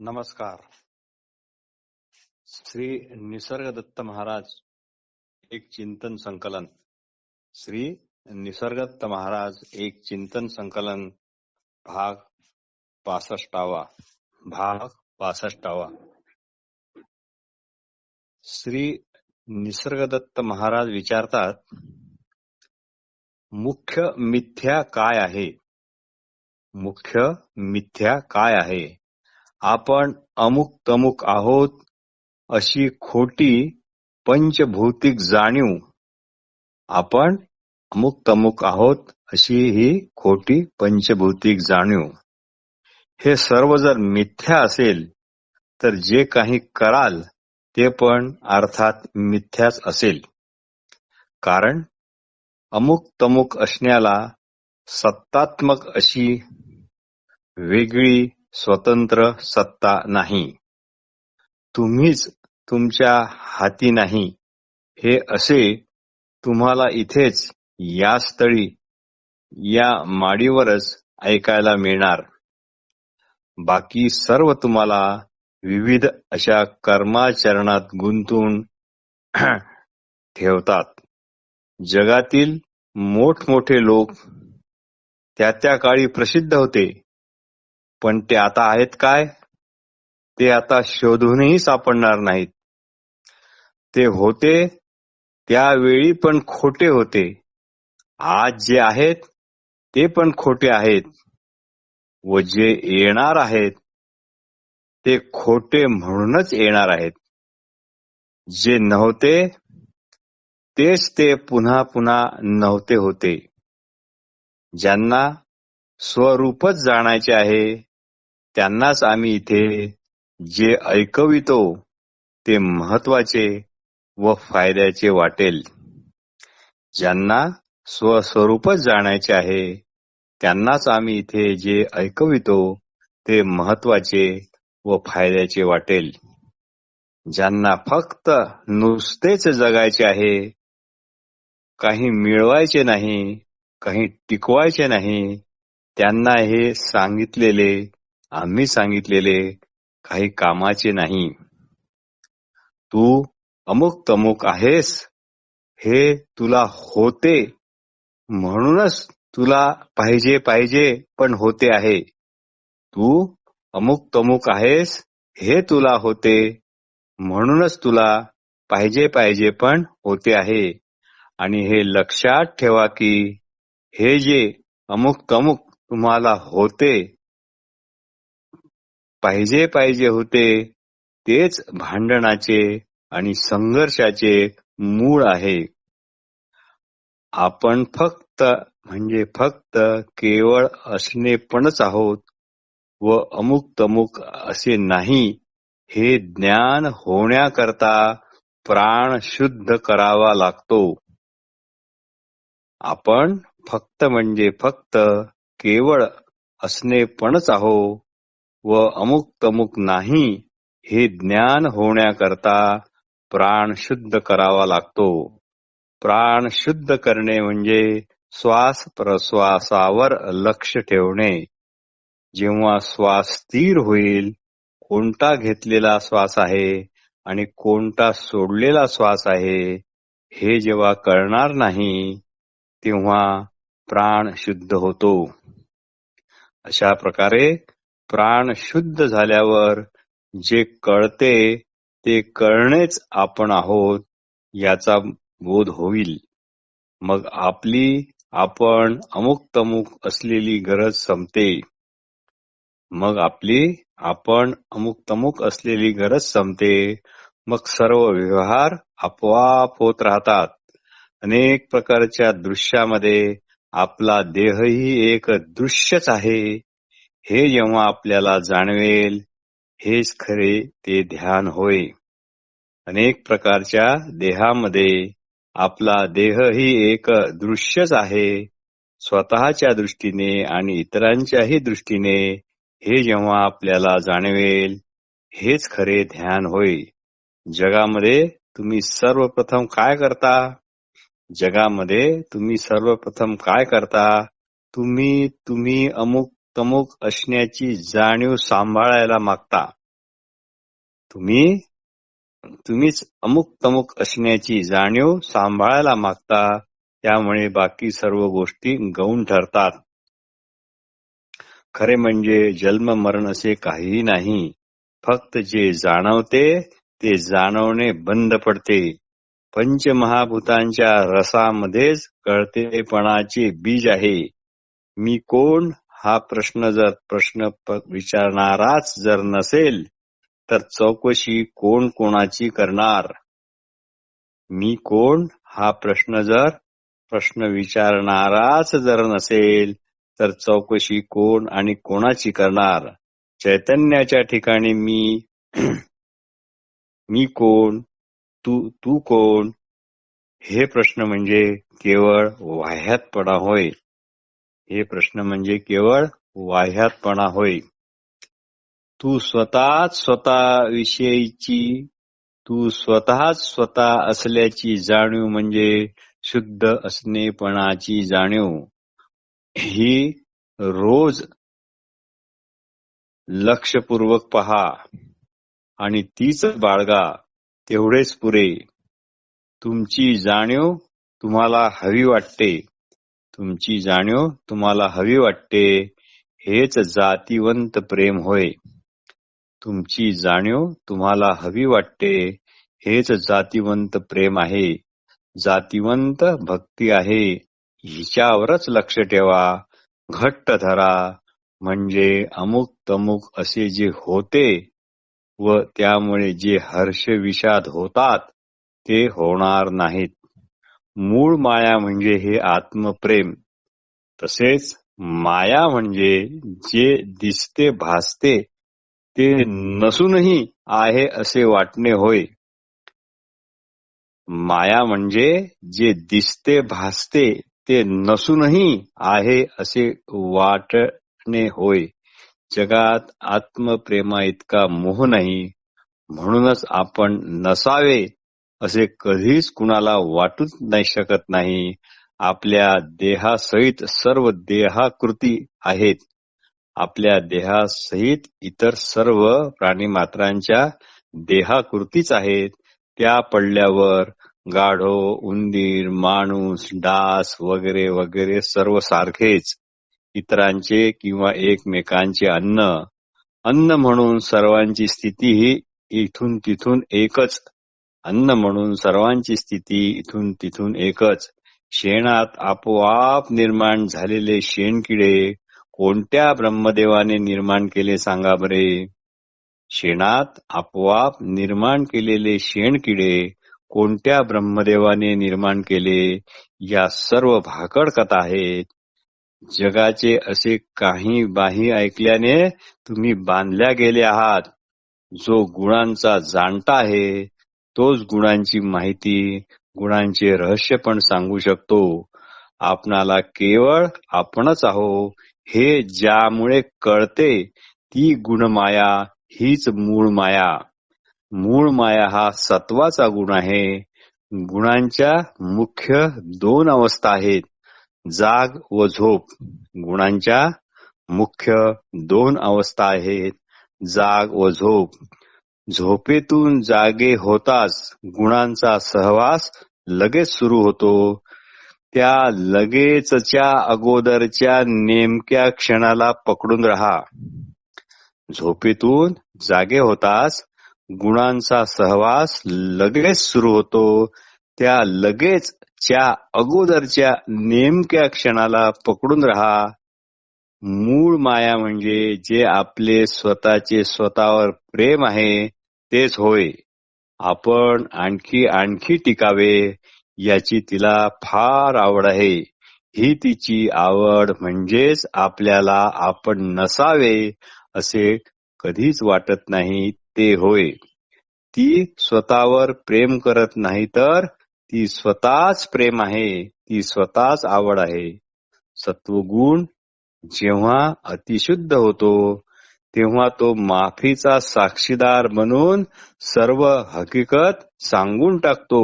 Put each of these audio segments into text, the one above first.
नमस्कार. श्री निसर्गदत्त महाराज एक चिंतन संकलन. श्री निसर्गदत्त महाराज एक चिंतन संकलन भाग 65. भाग 65. श्री निसर्गदत्त महाराज विचारतात, मुख्य मिथ्या काय आहे? मुख्य मिथ्या काय आहे? आपण अमुक तमुक आहोत अशी खोटी पंचभौतिक जाणीव. आपण अमुक तमुक आहोत अशी ही खोटी पंचभौतिक जाणीव. हे सर्व जर मिथ्या असेल तर जे काही कराल ते पण अर्थात मिथ्याच असेल. कारण अमुक तमुक असण्याला सत्तात्मक अशी वेगळी स्वतंत्र सत्ता नाही. तुम्हीच तुमच्या हाती नाही हे असे तुम्हाला इथेच या स्थळी या माडीवरच ऐकायला मिळणार. बाकी सर्व तुम्हाला विविध अशा कर्माचरणात गुंतवून ठेवतात. जगातील मोठमोठे लोक त्या काळी प्रसिद्ध होते, पण ते आता आहेत काय? ते आता शोधूनही सापडणार नाहीत. ते होते त्यावेळी पण खोटे होते. आज जे आहेत ते पण खोटे आहेत व जे येणार आहेत ते खोटे म्हणूनच येणार आहेत. जे नव्हते तेच ते पुन्हा पुन्हा नव्हते होते. ज्यांना स्वरूपच जाणायचे आहे त्यांनाच आम्ही इथे जे ऐकवितो ते महत्वाचे व फायद्याचे वाटेल. ज्यांना स्वस्वरूपच जाणायचे आहे त्यांनाच आम्ही इथे जे ऐकवितो ते महत्वाचे व फायद्याचे वाटेल. ज्यांना फक्त नुसतेच जगायचे आहे, काही मिळवायचे नाही, काही टिकवायचे नाही, त्यांना हे सांगितलेले आम्ही सांगितलेले काही कामाचे नाही. तू अमुक तमुक आहेस हे तुला होते म्हणूनच तुला पाहिजे पण होते आहे. तू अमुक तमुक आहेस हे तुला होते म्हणूनच तुला पाहिजे पण होते आहे. आणि हे लक्षात ठेवा की हे जे अमुक तमुक तुम्हाला होते पाहिजे होते तेच भांडणाचे आणि संघर्षाचे मूळ आहे. आपण फक्त केवळ असणेपणच आहोत व अमुक तमुक असे नाही हे ज्ञान होण्याकरता प्राण शुद्ध करावा लागतो. आपण फक्त केवळ असणेपणच आहो व अमुक तमुक नाही हे ज्ञान होण्याकरता प्राण शुद्ध करावा लागतो. प्राण शुद्ध करणे म्हणजे श्वास प्रश्वासावर लक्ष ठेवणे. जेव्हा श्वास स्थिर होईल, कोणता घेतलेला श्वास आहे आणि कोणता सोडलेला श्वास आहे हे जेव्हा कळणार नाही तेव्हा प्राण शुद्ध होतो. अशा प्रकारे प्राण शुद्ध झाल्यावर जे कळते ते कळणेच आपण आहोत याचा बोध होईल. मग आपण अमुक तमुक असलेली गरज संपते. मग सर्व व्यवहार आपोआप होत राहतात. अनेक प्रकारच्या दृश्यामध्ये आपला देहही एक दृश्यच आहे हे जेव्हा आपल्याला जाणवेल हेच खरे ते ध्यान होय. अनेक प्रकारच्या देहामध्ये आपला देहही एक दृश्यच आहे. स्वतःच्या दृष्टीने आणि इतरांच्याही दृष्टीने हे जेव्हा आपल्याला जाणवेल हेच खरे ध्यान होय. जगामध्ये तुम्ही सर्वप्रथम काय करता? तुम्ही अमुक तमुक असण्याची जाणीव सांभाळायला मागता. तुम्हीच अमुक तमुक असण्याची जाणीव सांभाळायला मागता, त्यामुळे बाकी सर्व गोष्टी गौण ठरतात. खरे म्हणजे जन्म मरण असे काहीही नाही. फक्त जे जाणवते ते जाणवणे बंद पडते. पंचमहाभूतांच्या रसामध्येच कळतेपणाचे बीज आहे. मी कोण हा प्रश्न विचारणाराच जर नसेल तर चौकशी कोण कोणाची करणार? मी कोण हा प्रश्न विचारणाराच जर नसेल तर चौकशी कोण आणि कोणाची करणार? चैतन्याच्या ठिकाणी मी कोण, तू कोण हे प्रश्न म्हणजे केवळ वाह्यातपणा होय. हे प्रश्न म्हणजे केवळ वाह्यातपणा होय. तू स्वतःच स्वतः असल्याची जाणीव म्हणजे शुद्ध असणेपणाची जाणीव. ही रोज लक्षपूर्वक पहा आणि तीच बाळगा, तेवढेच पुरे. तुमची जाणीव तुम्हाला हवी वाटते, हेच जातीवंत प्रेम होय. तुमची जाणीव तुम्हाला हवी वाटते, हेच जातीवंत प्रेम आहे, जातीवंत भक्ती आहे. हिच्यावरच लक्ष ठेवा, घट्ट धरा, म्हणजे अमुक तमुक असे जे होते व त्यामुळे जे हर्ष विषाद होतात ते होणार नाहीत. मूळ माया म्हणजे हे आत्मप्रेम. तसेच माया म्हणजे जे दिसते भासते ते नसूनही आहे असे वाटणे होय. माया म्हणजे जे दिसते भासते ते नसूनही आहे असे वाटणे होय. जगात आत्मप्रेमा इतका मोह नाही, म्हणूनच आपण नसावे असे कधीच कुणाला वाटूच नाही शकत नाही. आपल्या देहासहित सर्व देहाकृती आहेत. आपल्या देहासहित इतर सर्व प्राणीमात्रांच्या देहाकृतीच आहेत. त्या पडल्यावर गाढव, उंदीर, माणूस, डास वगैरे वगैरे सर्व सारखेच. इतरांचे किंवा एकमेकांचे अन्न म्हणून सर्वांची स्थिती ही इथून तिथून एकच. शेणात आपोआप निर्माण झालेले शेणकिडे कोणत्या ब्रह्मदेवाने निर्माण केले सांगा बरे? शेणात आपोआप निर्माण केलेले शेणकिडे कोणत्या ब्रह्मदेवाने निर्माण केले? या सर्व भाकड कथा आहेत. जगाचे असे काही बाही ऐकल्याने तुम्ही बांधल्या गेले आहात. जो गुणांचा जाणता आहे तोच गुणांची माहिती, गुणांचे रहस्य पण सांगू शकतो. आपणाला केवळ आपणच आहो हे ज्यामुळे कळते ती गुणमाया हीच मूळ माया. मूळ माया हा सत्वाचा गुण आहे. गुणांच्या मुख्य 2 अवस्था आहेत, जाग व झोप. गुणांच्या मुख्य 2 अवस्था आहेत, जाग व झोप. झोपेतून जागे होताच गुणांचा सहवास लगेच सुरू होतो. त्या लगेचच्या अगोदरच्या नेमक्या क्षणाला पकडून राहा. झोपेतून जागे होताच गुणांचा सहवास लगेच सुरू होतो. त्या लगेचच्या अगोदरच्या नेमक्या क्षणाला पकडून राहा. मूळ माया म्हणजे जे आपले स्वतःचे स्वतःवर प्रेम आहे तेच होय. आपण आणखी टिकावे याची तिला फार आवड आहे. ही तिची आवड म्हणजेच आपल्याला आपण नसावे असे कधीच वाटत नाही ते होय. ती स्वतःवर प्रेम करत नाही तर ती स्वतःच प्रेम आहे, ती स्वतःच आवड आहे. सत्वगुण जेव्हा अतिशुद्ध होतो तेव्हा तो माफीचा साक्षीदार बनून सर्व हकीकत सांगून टाकतो.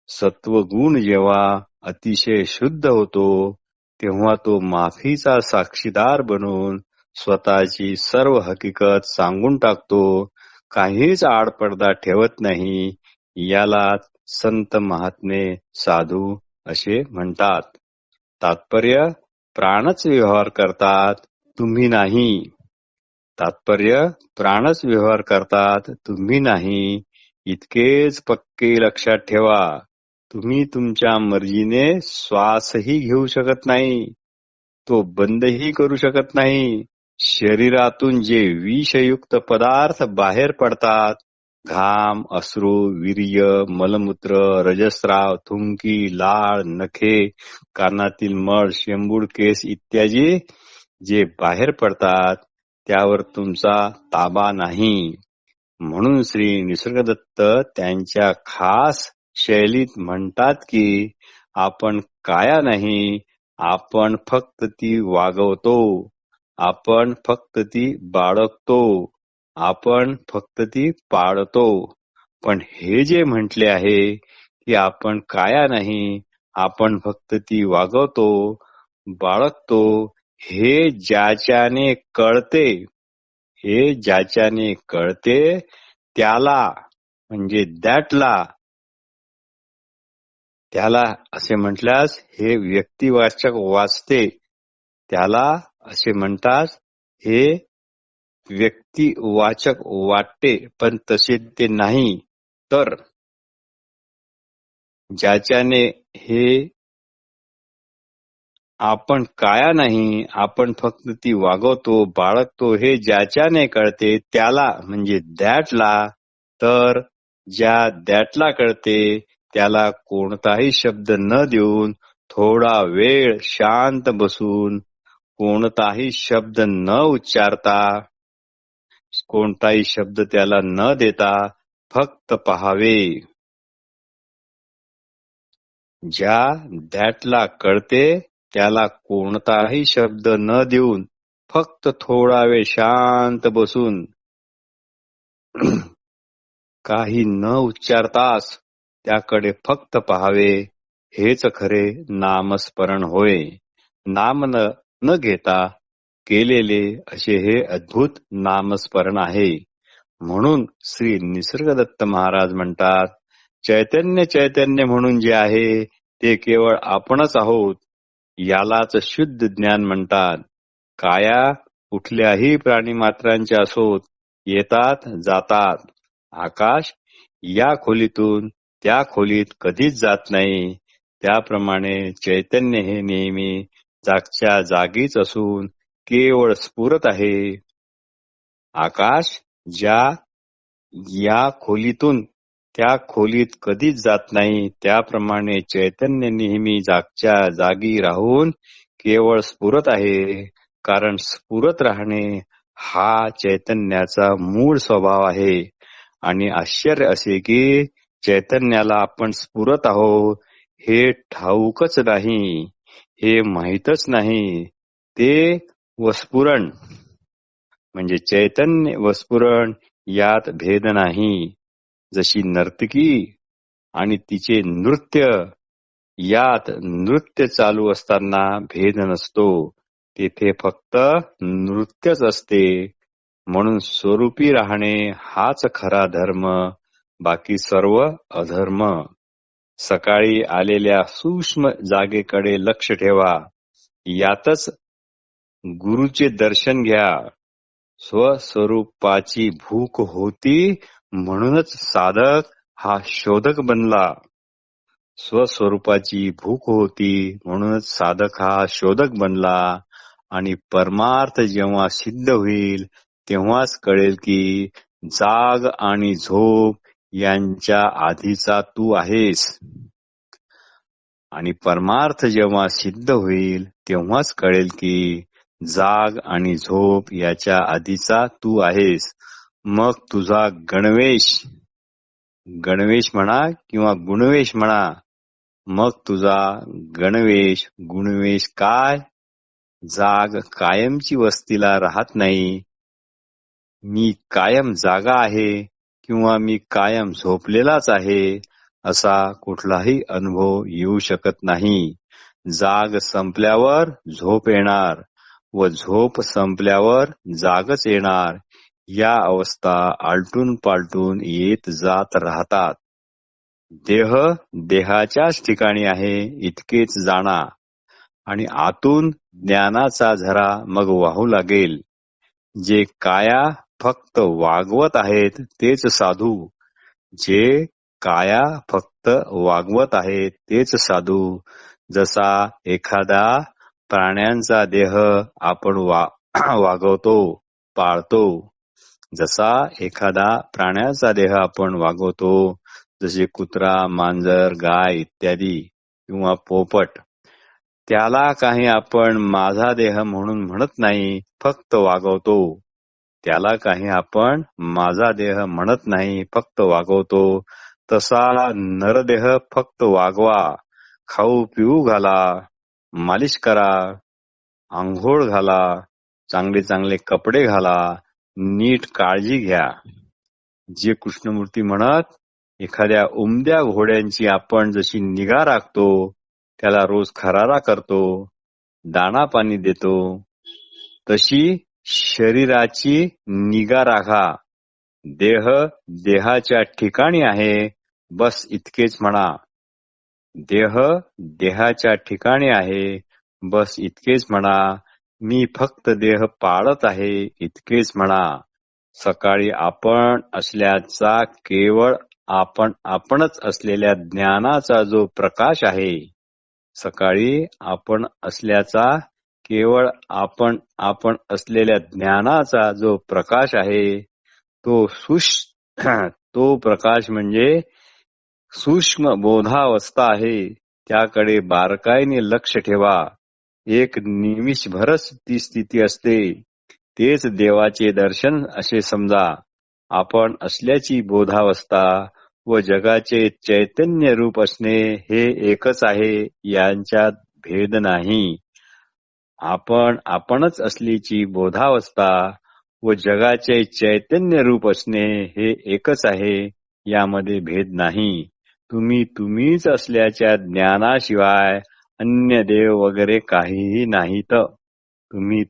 सत्वगुण जेव्हा अतिशय शुद्ध होतो तेव्हा तो माफीचा साक्षीदार बनून स्वतःची सर्व हकीकत सांगून टाकतो. काहीच आडपडदा ठेवत नाही, याला संत महात्मे साधू असे म्हणतात. तात्पर्य, प्राणच व्यवहार करतात, तुम्ही नाही. तात्पर्य, प्राणच व्यवहार करतात, तुम्ही नाही. इतकेच पक्के लक्षात ठेवा. तुम्ही तुमच्या मर्जीने श्वासही घेऊ शकत नाही, तो बंदही करू शकत नाही. शरीरातून जे विषयुक्त पदार्थ बाहेर पडतात, घाम, अश्रू, वीर्य, मलमूत्र, रजस्राव, थुंकी, लाळ, नखे, कानातील मळ, शेंबूड, केस इत्यादी जे बाहेर पडतात, त्यावर तुमचा ताबा नाही. म्हणून श्री निसर्गदत्त त्यांच्या खास शैलीत म्हणतात की, आपण काया नाही, आपण फक्त ती वागवतो, आपण फक्त ती बाळगतो, आपण फक्त ती पाळतो. पण हे जे म्हटले आहे की आपण काया नाही, आपण फक्त ती वागवतो, बाळगतो, हे ज्याच्याने कळते, हे ज्याच्याने कळते त्याला म्हणजे दॅटला, त्याला असे म्हटल्यास हे व्यक्तिवाचक वाचते, त्याला असे म्हणतात हे व्यक्तिवाचक वाटते, पण तसे ते नाही. तर ज्याच्याने हे आपण काया नाही, आपण फक्त ती वागवतो, बाळगतो, हे ज्याच्याने कळते त्याला म्हणजे दॅटला, तर ज्या दॅटला कळते त्याला कोणताही शब्द न देऊन, थोडा वेळ शांत बसून, कोणताही शब्द न उच्चारता, कोणताही शब्द त्याला न देता फक्त पहावे. ज्या दॅटला कळते त्याला कोणताही शब्द न देऊन फक्त थोडा वेळ शांत बसून काही न उच्चारताच त्याकडे फक्त पहावे. हेच खरे नामस्मरण होय. नाम न घेता केलेले असे हे अद्भुत नामस्मरण आहे. म्हणून श्री निसर्गदत्त महाराज म्हणतात, चैतन्य चैतन्य म्हणून जे आहे ते केवळ आपणच आहोत. यालाच शुद्ध ज्ञान म्हणतात. काया कुठल्याही प्राणीमात्रांच्या असोत, येतात जातात. आकाश या खोलीतून त्या खोलीत कधीच जात नाही, त्याप्रमाणे चैतन्य हे नेहमी जागच्या जागीच असून केवळ स्फुरत आहे. आकाश ज्या या खोलीतून त्या खोलीत कधीच जात नाही, त्याप्रमाणे चैतन्य नेहमी जागच्या जागी राहून केवळ स्फुरत आहे. कारण स्फुरत राहणे हा चैतन्याचा मूळ स्वभाव आहे. आणि आश्चर्य असे की चैतन्याला आपण स्फुरत आहोत हे ठाऊकच नाही, हे माहीतच नाही. ते वस्फुरण म्हणजे चैतन्य वस्फुरण यात भेद नाही. जशी नर्तकी आणि तिचे नृत्य यात नृत्य चालू असताना भेद नसतो, तेथे फक्त नृत्यच असते. म्हणून स्वरूपी राहणे हाच खरा धर्म, बाकी सर्व अधर्म. सकाळी आलेल्या सूक्ष्म जागेकडे लक्ष ठेवा, यातच गुरुचे दर्शन घ्या. स्वस्वरूपाची भूक होती म्हणूनच साधक हा शोधक बनला. स्वस्वरूपाची भूक होती म्हणूनच साधक हा शोधक बनला. आणि परमार्थ जेव्हा सिद्ध होईल तेव्हाच कळेल की जाग आणि झोप यांच्या आधीचा तू आहेस. आणि परमार्थ जेव्हा सिद्ध होईल तेव्हाच कळेल की जाग आणि झोप याच्या आधीचा तू आहेस. मग तुझा गणवेश म्हणा किंवा गुणवेश म्हणा, मग तुझा गणवेश गुणवेश काय? जाग कायमची वस्तीला राहत नाही. मी कायम जागा आहे किंवा मी कायम झोपलेलाच आहे असा कुठलाही अनुभव येऊ शकत नाही. जाग संपल्यावर झोप येणार व झोप संपल्यावर जागच येणार. या अवस्था आलटून पालटून येत जात राहतात. देह देहाच्याच ठिकाणी आहे इतकेच जाणा आणि आतून ज्ञानाचा झरा मग वाहू लागेल. जे काया फक्त वागवत आहेत तेच साधू, जे काया फक्त वागवत आहेत तेच साधू. जसा एखादा प्राण्यांचा देह आपण वागवतो, पाळतो, जसा एखादा प्राण्याचा देह आपण वागवतो, जसे कुत्रा, मांजर, गाय इत्यादी किंवा पोपट, त्याला काही आपण माझा देह म्हणून म्हणत नाही, फक्त वागवतो. त्याला काही आपण माझा देह म्हणत नाही, फक्त वागवतो. तसा नरदेह फक्त वागवा, खाऊ पिऊ घाला, मालिश करा, आंघोळ घाला, चांगले चांगले कपडे घाला, नीट काळजी घ्या. जे कृष्णमूर्ती म्हणत, एखाद्या उमद्या घोड्यांची आपण जशी निगा राखतो, त्याला रोज खरारा करतो, दाणा पाणी देतो, तशी शरीराची निगा राखा. देह देहाच्या ठिकाणी आहे, बस इतकेच म्हणा. देह देहाच्या ठिकाणी आहे, बस इतकेच म्हणा. मी फक्त देह पाळत आहे, इतकेच म्हणा. सकाळी आपण असल्याचा केवळ आपणच असलेल्या ज्ञानाचा जो प्रकाश आहे, सकाळी आपण असल्याचा केवळ आपण असलेल्या ज्ञानाचा जो प्रकाश आहे, तो तो प्रकाश म्हणजे सूक्ष्म बोधावस्था आहे. त्याकडे बारकाईने लक्ष ठेवा. एक निमिषभरच ती स्थिती असते. तेच देवाचे दर्शन असे समजा. आपण असल्याची बोधावस्था व जगाचे चैतन्य रूप असणे हे एकच आहे, यांच्यात भेद नाही. आपणच असल्याची बोधावस्था व जगाचे चैतन्य रूप असणे हे एकच आहे, यामध्ये भेद नाही. तुम्हीच असल्याच्या ज्ञानाशिवाय अन्य देव वगैरे काहीही नाहीत.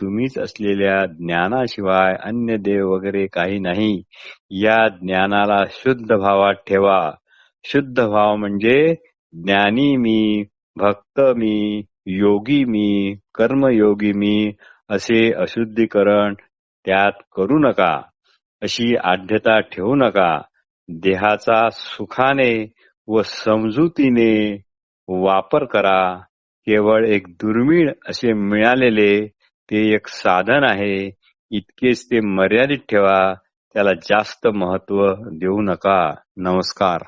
तुम्हीच असलेल्या ज्ञानाशिवाय अन्य देव वगैरे काही नाही. या ज्ञानाला शुद्ध भावात ठेवा. शुद्ध भाव म्हणजे ज्ञानी मी, भक्त मी, योगी मी, कर्मयोगी मी असे अशुद्धीकरण त्यात करू नका. अशी आढ्यता ठेवू नका. देहाचा सुखाने व समजुतीने वापर करा. केवळ एक दुर्मिळ असे मिळालेले ते एक साधन आहे, इतकेच ते मर्यादित ठेवा. त्याला जास्त महत्व देऊ नका. नमस्कार.